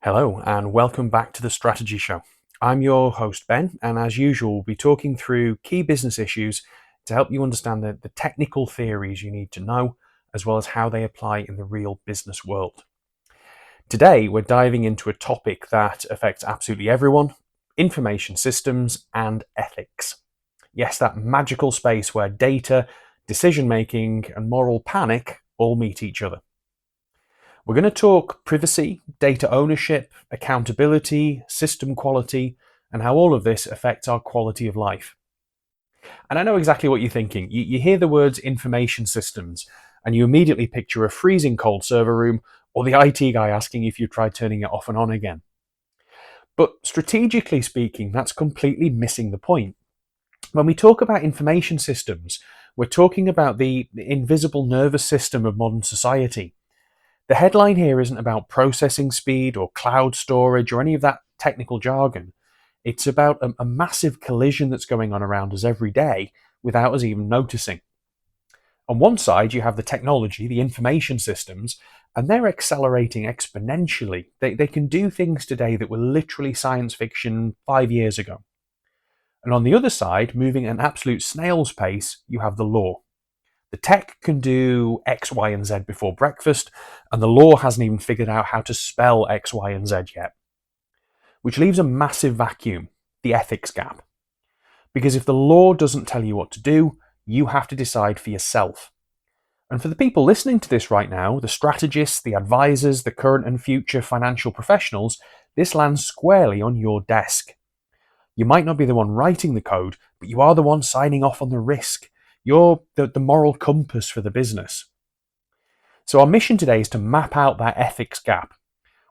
Hello and welcome back to the Strategy Show. I'm your host Ben, and as usual we'll be talking through key business issues to help you understand the technical theories you need to know, as well as how they apply in the real business world. Today we're diving into a topic that affects absolutely everyone: information systems and ethics. Yes, that magical space where data, decision making and moral panic all meet each other. We're going to talk privacy, data ownership, accountability, system quality, and how all of this affects our quality of life. And I know exactly what you're thinking. You hear the words information systems, and you immediately picture a freezing cold server room or the IT guy asking if you've tried turning it off and on again. But strategically speaking, that's completely missing the point. When we talk about information systems, we're talking about the invisible nervous system of modern society. The headline here isn't about processing speed or cloud storage or any of that technical jargon. It's about a massive collision that's going on around us every day without us even noticing. On one side, you have the technology, the information systems, and they're accelerating exponentially. They can do things today that were literally science fiction 5 years ago. And on the other side, moving at an absolute snail's pace, you have the law. The tech can do X, Y, and Z before breakfast, and the law hasn't even figured out how to spell X, Y, and Z yet. Which leaves a massive vacuum, the ethics gap. Because if the law doesn't tell you what to do, you have to decide for yourself. And for the people listening to this right now, the strategists, the advisors, the current and future financial professionals, this lands squarely on your desk. You might not be the one writing the code, but you are the one signing off on the risk. You're the moral compass for the business. So our mission today is to map out that ethics gap.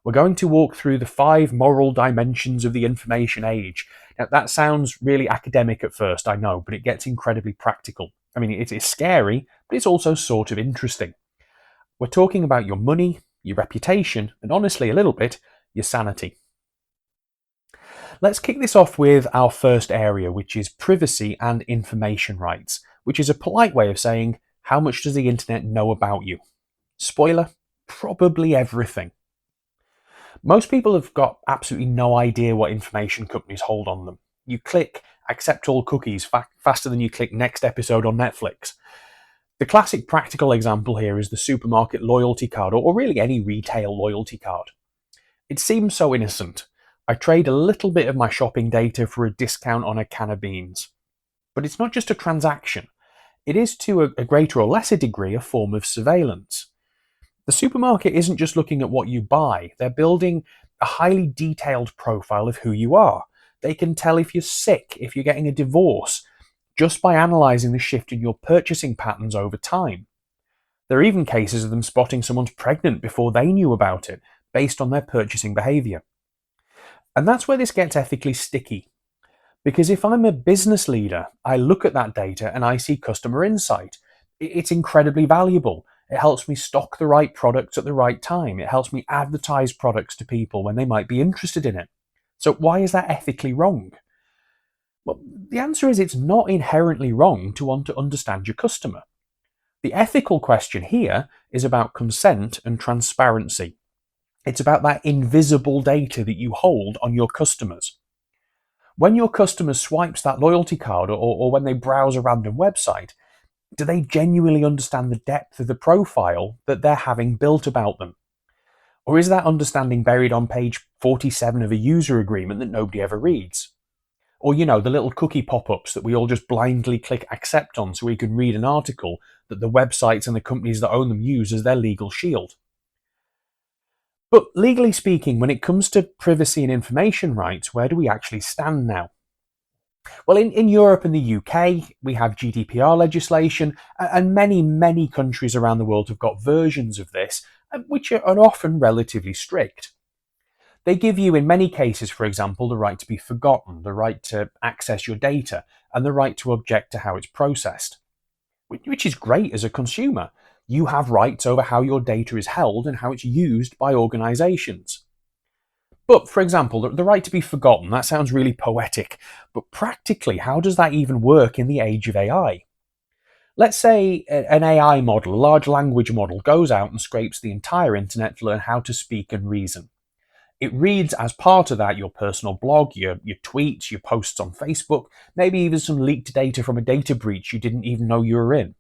We're going to walk through the 5 moral dimensions of the information age. Now, that sounds really academic at first, I know, but it gets incredibly practical. I mean, it's scary, but it's also sort of interesting. We're talking about your money, your reputation, and honestly, a little bit, your sanity. Let's kick this off with our first area, which is privacy and information rights, which is a polite way of saying, how much does the internet know about you? Spoiler, probably everything. Most people have got absolutely no idea what information companies hold on them. You click accept all cookies faster than you click next episode on Netflix. The classic practical example here is the supermarket loyalty card, or really any retail loyalty card. It seems so innocent. I trade a little bit of my shopping data for a discount on a can of beans. But it's not just a transaction. It is, to a greater or lesser degree, a form of surveillance. The supermarket isn't just looking at what you buy. They're building a highly detailed profile of who you are. They can tell if you're sick, if you're getting a divorce, just by analysing the shift in your purchasing patterns over time. There are even cases of them spotting someone's pregnant before they knew about it, based on their purchasing behaviour. And that's where this gets ethically sticky. Because if I'm a business leader, I look at that data and I see customer insight. It's incredibly valuable. It helps me stock the right products at the right time. It helps me advertise products to people when they might be interested in it. So why is that ethically wrong? Well, the answer is it's not inherently wrong to want to understand your customer. The ethical question here is about consent and transparency. It's about that invisible data that you hold on your customers. When your customer swipes that loyalty card or when they browse a random website, do they genuinely understand the depth of the profile that they're having built about them? Or is that understanding buried on page 47 of a user agreement that nobody ever reads? Or, the little cookie pop-ups that we all just blindly click accept on so we can read an article that the websites and the companies that own them use as their legal shield. But legally speaking, when it comes to privacy and information rights, where do we actually stand now? Well, in Europe and the UK, we have GDPR legislation, and many countries around the world have got versions of this, which are often relatively strict. They give you, in many cases, for example, the right to be forgotten, the right to access your data, and the right to object to how it's processed. Which is great as a consumer. You have rights over how your data is held and how it's used by organisations. But, for example, the right to be forgotten, that sounds really poetic, but practically, how does that even work in the age of AI? Let's say an AI model, a large language model, goes out and scrapes the entire internet to learn how to speak and reason. It reads as part of that your personal blog, your tweets, your posts on Facebook, maybe even some leaked data from a data breach you didn't even know you were in.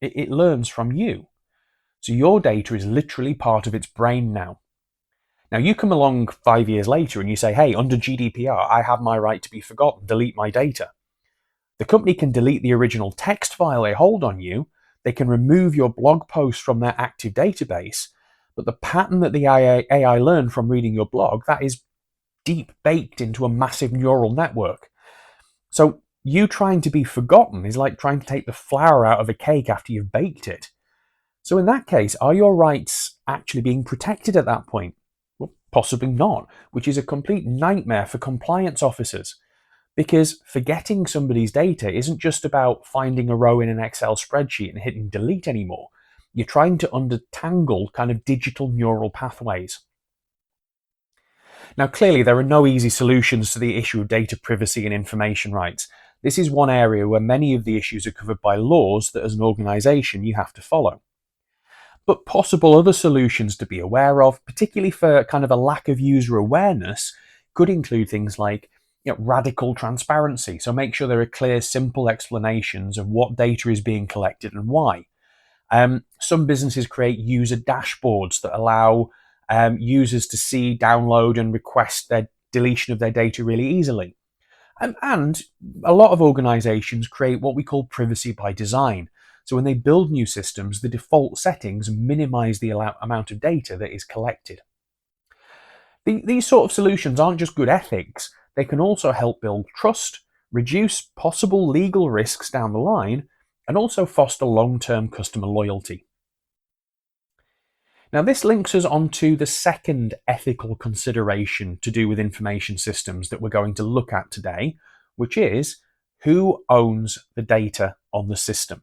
It learns from you. So your data is literally part of its brain now. Now you come along 5 years later and you say, hey, under GDPR, I have my right to be forgotten, delete my data. The company can delete the original text file they hold on you. They can remove your blog post from their active database. But the pattern that the AI learned from reading your blog, that is deep baked into a massive neural network. So you trying to be forgotten is like trying to take the flour out of a cake after you've baked it. So in that case, are your rights actually being protected at that point? Well, possibly not, which is a complete nightmare for compliance officers. Because forgetting somebody's data isn't just about finding a row in an Excel spreadsheet and hitting delete anymore. You're trying to untangle kind of digital neural pathways. Now, clearly, there are no easy solutions to the issue of data privacy and information rights. This is one area where many of the issues are covered by laws that as an organisation you have to follow. But possible other solutions to be aware of, particularly for kind of a lack of user awareness, could include things like radical transparency. So make sure there are clear, simple explanations of what data is being collected and why. Some businesses create user dashboards that allow users to see, download, and request their deletion of their data really easily. And a lot of organizations create what we call privacy by design. So when they build new systems, the default settings minimize the amount of data that is collected. These sort of solutions aren't just good ethics, they can also help build trust, reduce possible legal risks down the line, and also foster long-term customer loyalty. Now, this links us onto the second ethical consideration to do with information systems that we're going to look at today, which is who owns the data on the system.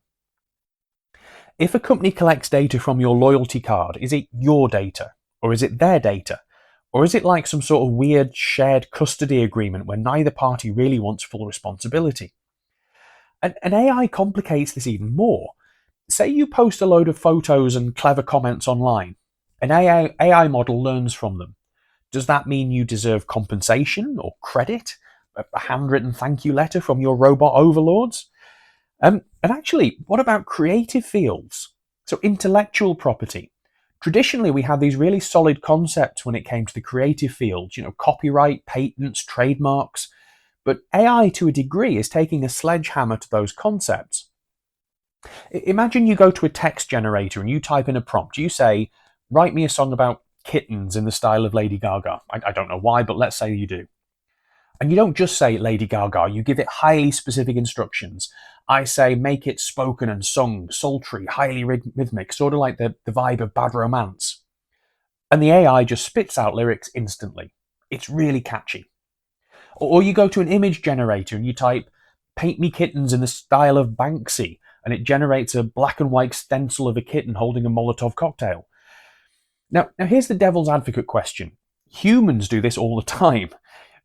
If a company collects data from your loyalty card, is it your data or is it their data? Or is it like some sort of weird shared custody agreement where neither party really wants full responsibility? And AI complicates this even more. Say you post a load of photos and clever comments online. An AI model learns from them. Does that mean you deserve compensation or credit? A handwritten thank you letter from your robot overlords? And actually, what about creative fields? So intellectual property. Traditionally, we had these really solid concepts when it came to the creative fields, copyright, patents, trademarks. But AI, to a degree, is taking a sledgehammer to those concepts. Imagine you go to a text generator and you type in a prompt. You say, write me a song about kittens in the style of Lady Gaga. I don't know why, but let's say you do. And you don't just say Lady Gaga, you give it highly specific instructions. I say make it spoken and sung, sultry, highly rhythmic, sort of like the vibe of Bad Romance. And the AI just spits out lyrics instantly. It's really catchy. Or you go to an image generator and you type, paint me kittens in the style of Banksy, and it generates a black and white stencil of a kitten holding a Molotov cocktail. Now here's the devil's advocate question. Humans do this all the time.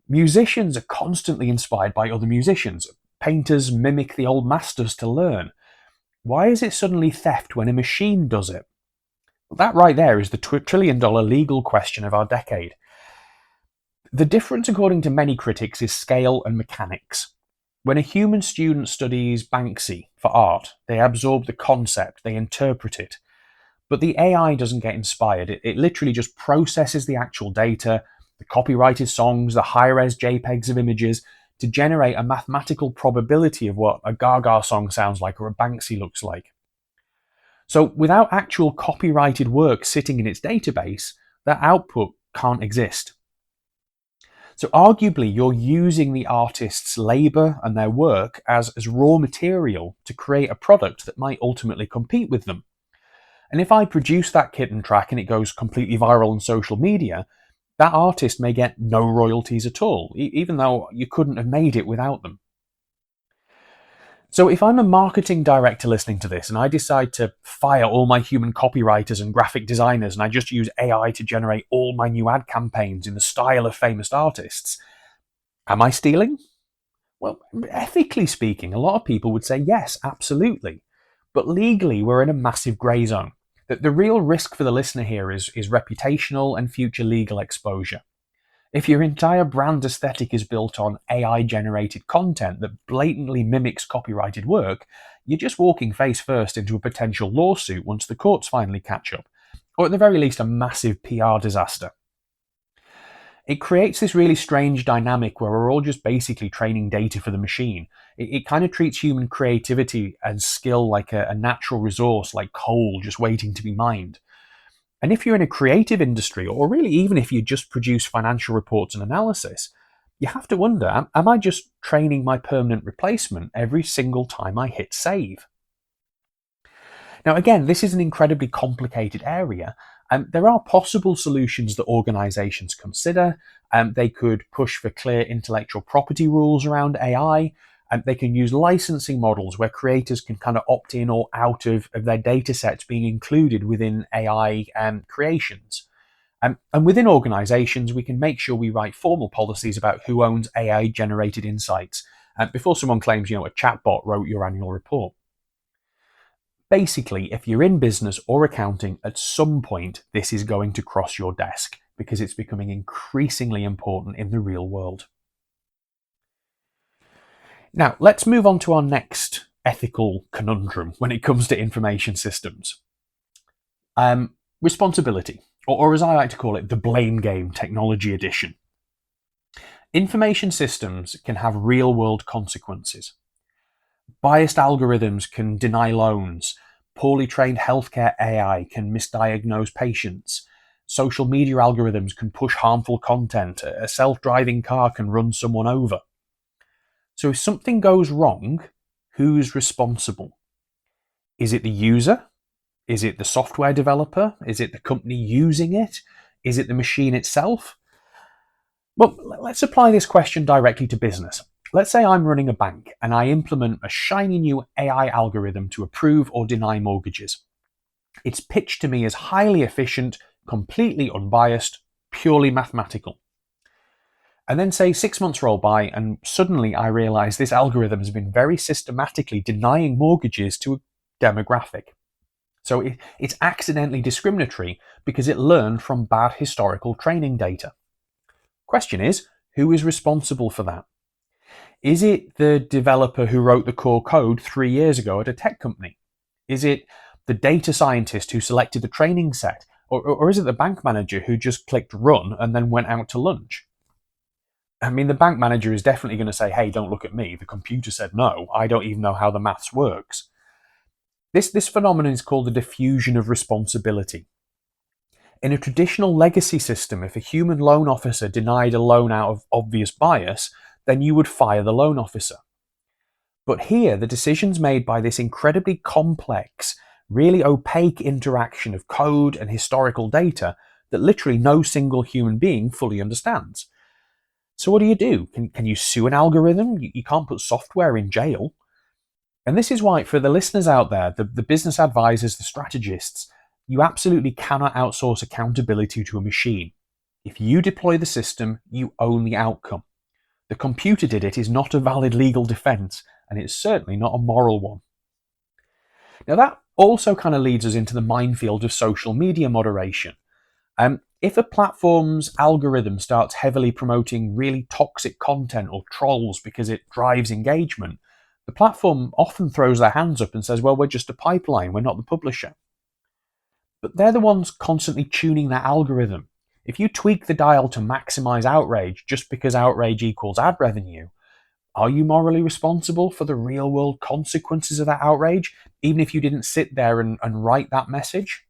Musicians are constantly inspired by other musicians. Painters mimic the old masters to learn. Why is it suddenly theft when a machine does it? That right there is the trillion-dollar legal question of our decade. The difference, according to many critics, is scale and mechanics. When a human student studies Banksy for art, they absorb the concept, they interpret it. But the AI doesn't get inspired. It literally just processes the actual data, the copyrighted songs, the high-res JPEGs of images, to generate a mathematical probability of what a Gaga song sounds like or a Banksy looks like. So without actual copyrighted work sitting in its database, that output can't exist. So arguably, you're using the artist's labour and their work as raw material to create a product that might ultimately compete with them. And if I produce that kitten track and it goes completely viral on social media, that artist may get no royalties at all, even though you couldn't have made it without them. So if I'm a marketing director listening to this and I decide to fire all my human copywriters and graphic designers and I just use AI to generate all my new ad campaigns in the style of famous artists, am I stealing? Well, ethically speaking, a lot of people would say yes, absolutely. But legally, we're in a massive grey zone. The real risk for the listener here is reputational and future legal exposure. If your entire brand aesthetic is built on AI-generated content that blatantly mimics copyrighted work, you're just walking face first into a potential lawsuit once the courts finally catch up, or at the very least a massive PR disaster. It creates this really strange dynamic where we're all just basically training data for the machine. It kind of treats human creativity and skill like a natural resource, like coal just waiting to be mined. And if you're in a creative industry, or really even if you just produce financial reports and analysis, you have to wonder, am I just training my permanent replacement every single time I hit save? Now, again, this is an incredibly complicated area. There are possible solutions that organizations consider. They could push for clear intellectual property rules around AI. They can use licensing models where creators can kind of opt in or out of their data sets being included within AI creations. And within organizations, we can make sure we write formal policies about who owns AI-generated insights before someone claims, a chatbot wrote your annual report. Basically, if you're in business or accounting, at some point, this is going to cross your desk because it's becoming increasingly important in the real world. Now, let's move on to our next ethical conundrum when it comes to information systems. Responsibility, or as I like to call it, the blame game technology edition. Information systems can have real-world consequences. Biased algorithms can deny loans. Poorly trained healthcare AI can misdiagnose patients. Social media algorithms can push harmful content. A self-driving car can run someone over. So if something goes wrong, who's responsible? Is it the user? Is it the software developer? Is it the company using it? Is it the machine itself? Well, let's apply this question directly to business. Let's say I'm running a bank and I implement a shiny new AI algorithm to approve or deny mortgages. It's pitched to me as highly efficient, completely unbiased, purely mathematical. And then say 6 months roll by and suddenly I realize this algorithm has been very systematically denying mortgages to a demographic. So it's accidentally discriminatory because it learned from bad historical training data. Question is, who is responsible for that? Is it the developer who wrote the core code 3 years ago at a tech company? Is it the data scientist who selected the training set? Or is it the bank manager who just clicked run and then went out to lunch? I mean, the bank manager is definitely going to say, hey, don't look at me. The computer said no. I don't even know how the maths works. This phenomenon is called the diffusion of responsibility. In a traditional legacy system, if a human loan officer denied a loan out of obvious bias, then you would fire the loan officer. But here, the decisions made by this incredibly complex, really opaque interaction of code and historical data that literally no single human being fully understands. So what do? Can you sue an algorithm? You can't put software in jail. And this is why, for the listeners out there, the business advisors, the strategists, you absolutely cannot outsource accountability to a machine. If you deploy the system, you own the outcome. The computer did it is not a valid legal defense, and it's certainly not a moral one. Now that also kind of leads us into the minefield of social media moderation. If a platform's algorithm starts heavily promoting really toxic content or trolls because it drives engagement, the platform often throws their hands up and says, well, we're just a pipeline, we're not the publisher. But they're the ones constantly tuning that algorithm. If you tweak the dial to maximize outrage just because outrage equals ad revenue, are you morally responsible for the real world consequences of that outrage, even if you didn't sit there and write that message?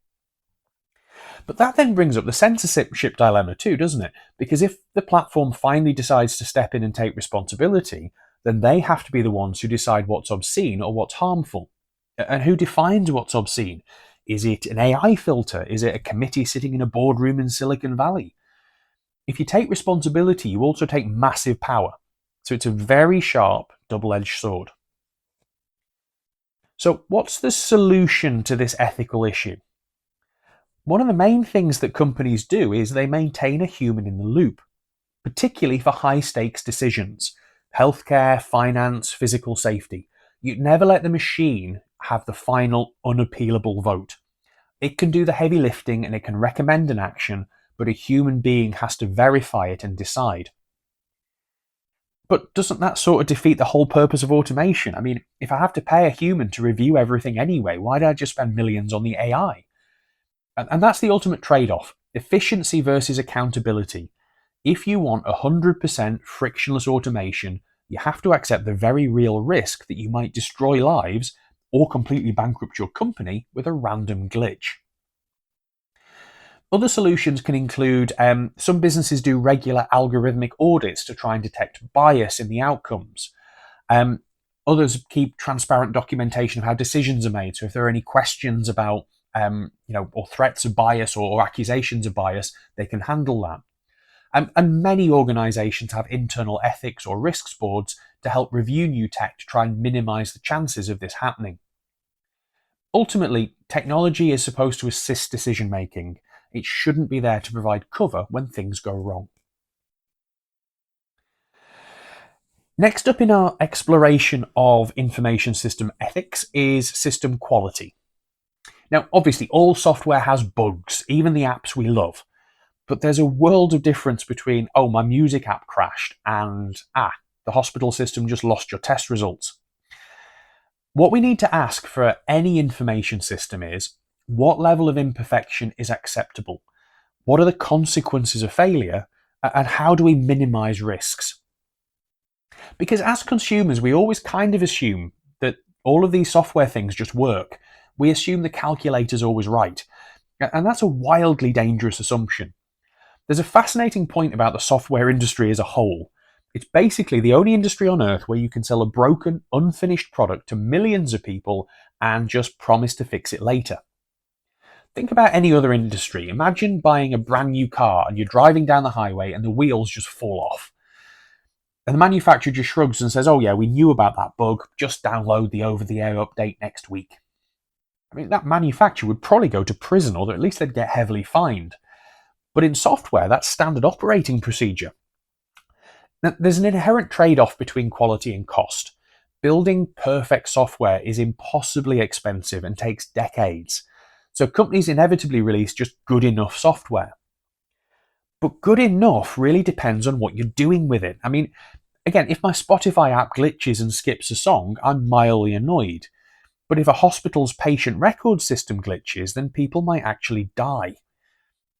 But that then brings up the censorship dilemma too, doesn't it? Because if the platform finally decides to step in and take responsibility, then they have to be the ones who decide what's obscene or what's harmful. And who defines what's obscene? Is it an AI filter? Is it a committee sitting in a boardroom in Silicon Valley? If you take responsibility, you also take massive power. So it's a very sharp, double-edged sword. So what's the solution to this ethical issue? One of the main things that companies do is they maintain a human in the loop, particularly for high-stakes decisions, healthcare, finance, physical safety. You never let the machine have the final unappealable vote. It can do the heavy lifting and it can recommend an action, but a human being has to verify it and decide. But doesn't that sort of defeat the whole purpose of automation? I mean, if I have to pay a human to review everything anyway, why did I just spend millions on the AI? And that's the ultimate trade off: efficiency versus accountability. If you want 100% frictionless automation, you have to accept the very real risk that you might destroy lives or completely bankrupt your company with a random glitch. Other solutions can include some businesses do regular algorithmic audits to try and detect bias in the outcomes. Um, Others keep transparent documentation of how decisions are made. So if there are any questions about, or threats of bias or accusations of bias, they can handle that. And many organizations have internal ethics or risks boards to help review new tech to try and minimize the chances of this happening. Ultimately, technology is supposed to assist decision making. It shouldn't be there to provide cover when things go wrong. Next up in our exploration of information system ethics is system quality. Now, obviously, all software has bugs, even the apps we love. But there's a world of difference between, oh, my music app crashed, and, the hospital system just lost your test results. What we need to ask for any information system is, what level of imperfection is acceptable? What are the consequences of failure? And how do we minimize risks? Because as consumers, we always kind of assume that all of these software things just work. We assume the calculator's always right. And that's a wildly dangerous assumption. There's a fascinating point about the software industry as a whole. It's basically the only industry on earth where you can sell a broken, unfinished product to millions of people and just promise to fix it later. Think about any other industry. Imagine buying a brand new car and you're driving down the highway and the wheels just fall off. And the manufacturer just shrugs and says, oh yeah, we knew about that bug, just download the over-the-air update next week. I mean, that manufacturer would probably go to prison, or at least they'd get heavily fined. But in software, that's standard operating procedure. Now, there's an inherent trade-off between quality and cost. Building perfect software is impossibly expensive and takes decades. So companies inevitably release just good enough software. But good enough really depends on what you're doing with it. I mean, again, if my Spotify app glitches and skips a song, I'm mildly annoyed. But if a hospital's patient record system glitches, then people might actually die.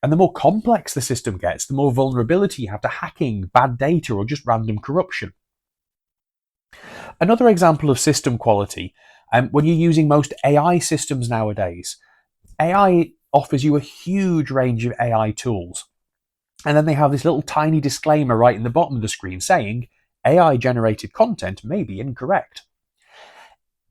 And the more complex the system gets, the more vulnerability you have to hacking, bad data, or just random corruption. Another example of system quality, when you're using most AI systems nowadays, AI offers you a huge range of AI tools. And then they have this little tiny disclaimer right in the bottom of the screen saying, AI generated content may be incorrect.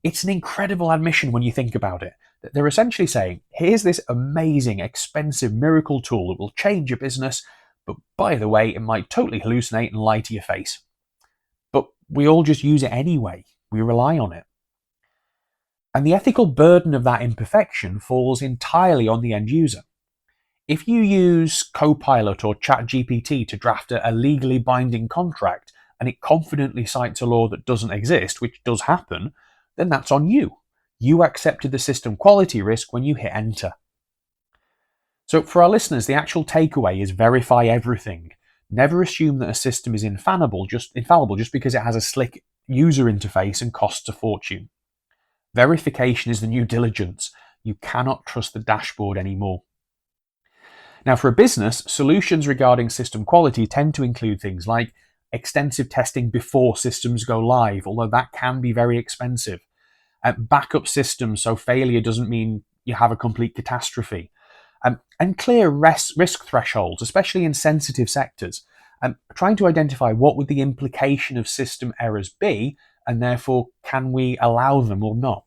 It's an incredible admission when you think about it. They're essentially saying, here's this amazing, expensive miracle tool that will change your business, but by the way, it might totally hallucinate and lie to your face. But we all just use it anyway. We rely on it. And the ethical burden of that imperfection falls entirely on the end user. If you use Copilot or ChatGPT to draft a legally binding contract and it confidently cites a law that doesn't exist, which does happen, then that's on you. You accepted the system quality risk when you hit enter. So for our listeners, the actual takeaway is verify everything. Never assume that a system is infallible just because it has a slick user interface and costs a fortune. Verification is the new diligence. You cannot trust the dashboard anymore. Now, for a business, solutions regarding system quality tend to include things like extensive testing before systems go live, although that can be very expensive. Backup systems so failure doesn't mean you have a complete catastrophe. And clear risk thresholds, especially in sensitive sectors. Trying to identify what would the implication of system errors be, and therefore can we allow them or not.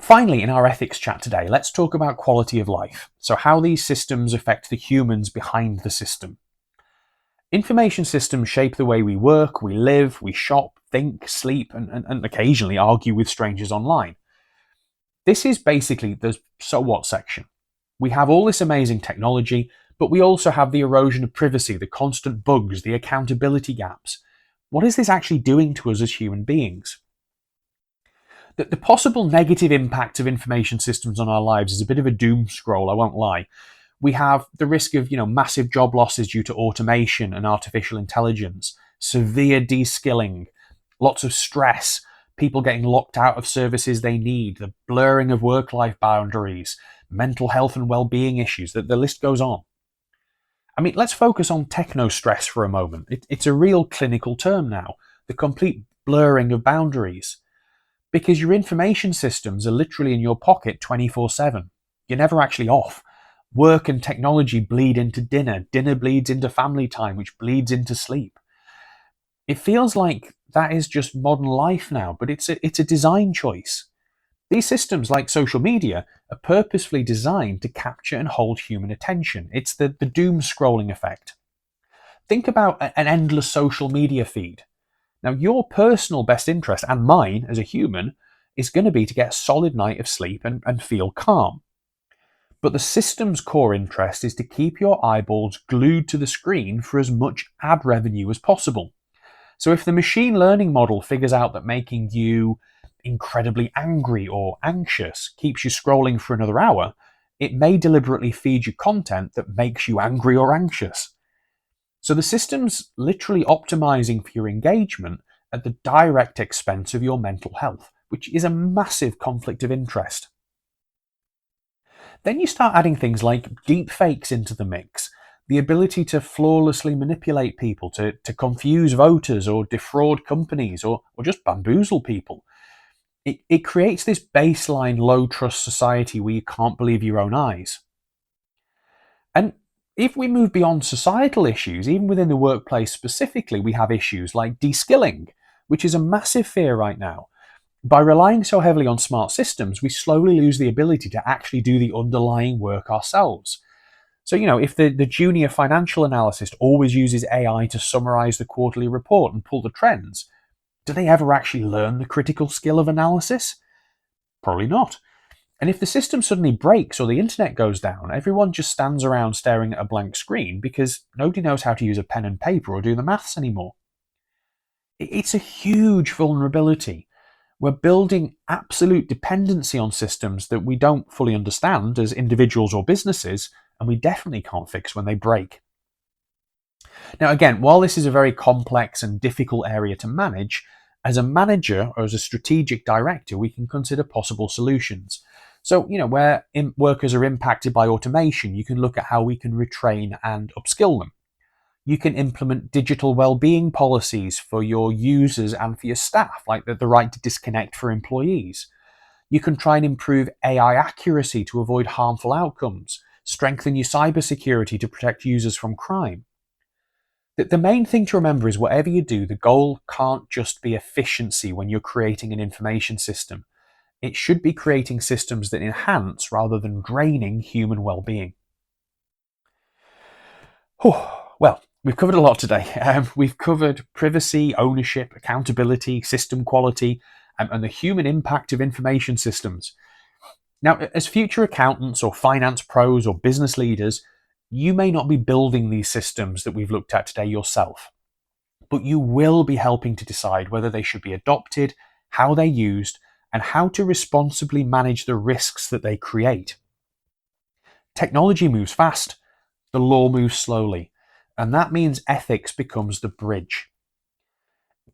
Finally, in our ethics chat today, let's talk about quality of life. So how these systems affect the humans behind the system. Information systems shape the way we work, we live, we shop, think, sleep, and occasionally argue with strangers online. This is basically the so what section. We have all this amazing technology, but we also have the erosion of privacy, the constant bugs, the accountability gaps. What is this actually doing to us as human beings? The possible negative impact of information systems on our lives is a bit of a doom scroll, I won't lie. We have the risk of, massive job losses due to automation and artificial intelligence, severe de-skilling, lots of stress, people getting locked out of services they need, the blurring of work-life boundaries, mental health and well-being issues, the list goes on. I mean, let's focus on techno-stress for a moment. It's a real clinical term now, the complete blurring of boundaries. Because your information systems are literally in your pocket 24/7. You're never actually off. Work and technology bleed into dinner. Dinner bleeds into family time, which bleeds into sleep. It feels like that is just modern life now, but it's a design choice. These systems, like social media, are purposefully designed to capture and hold human attention. It's the doom scrolling effect. Think about an endless social media feed. Now, your personal best interest, and mine as a human, is going to be to get a solid night of sleep and feel calm. But the system's core interest is to keep your eyeballs glued to the screen for as much ad revenue as possible. So if the machine learning model figures out that making you incredibly angry or anxious keeps you scrolling for another hour, it may deliberately feed you content that makes you angry or anxious. So the system's literally optimizing for your engagement at the direct expense of your mental health, which is a massive conflict of interest. Then you start adding things like deep fakes into the mix, the ability to flawlessly manipulate people, to confuse voters or defraud companies or just bamboozle people. It creates this baseline low trust society where you can't believe your own eyes. And if we move beyond societal issues, even within the workplace specifically, we have issues like de-skilling, which is a massive fear right now. By relying so heavily on smart systems, we slowly lose the ability to actually do the underlying work ourselves. So, if the junior financial analyst always uses AI to summarize the quarterly report and pull the trends, do they ever actually learn the critical skill of analysis? Probably not. And if the system suddenly breaks or the internet goes down, everyone just stands around staring at a blank screen because nobody knows how to use a pen and paper or do the maths anymore. It's a huge vulnerability. We're building absolute dependency on systems that we don't fully understand as individuals or businesses, and we definitely can't fix when they break. Now, again, while this is a very complex and difficult area to manage, as a manager or as a strategic director, we can consider possible solutions. So, where workers are impacted by automation, you can look at how we can retrain and upskill them. You can implement digital well-being policies for your users and for your staff, like the right to disconnect for employees. You can try and improve AI accuracy to avoid harmful outcomes, strengthen your cybersecurity to protect users from crime. The main thing to remember is whatever you do, the goal can't just be efficiency when you're creating an information system. It should be creating systems that enhance rather than draining human well-being. Well, we've covered a lot today. We've covered privacy, ownership, accountability, system quality, and the human impact of information systems. Now, as future accountants or finance pros or business leaders, you may not be building these systems that we've looked at today yourself, but you will be helping to decide whether they should be adopted, how they're used, and how to responsibly manage the risks that they create. Technology moves fast, the law moves slowly, and that means ethics becomes the bridge.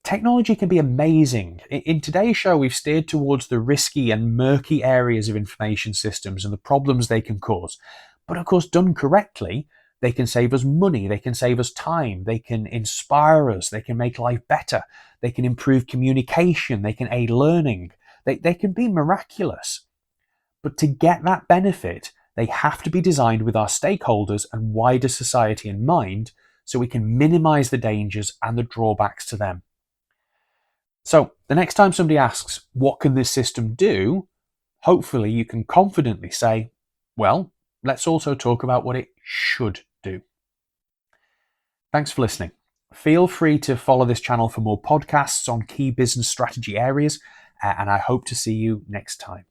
Technology can be amazing. In today's show, we've steered towards the risky and murky areas of information systems and the problems they can cause. But of course, done correctly, they can save us money, they can save us time, they can inspire us, they can make life better, they can improve communication, they can aid learning, they can be miraculous. But to get that benefit, they have to be designed with our stakeholders and wider society in mind so we can minimize the dangers and the drawbacks to them. So the next time somebody asks, what can this system do? Hopefully you can confidently say, well, let's also talk about what it should do. Thanks for listening. Feel free to follow this channel for more podcasts on key business strategy areas, and I hope to see you next time.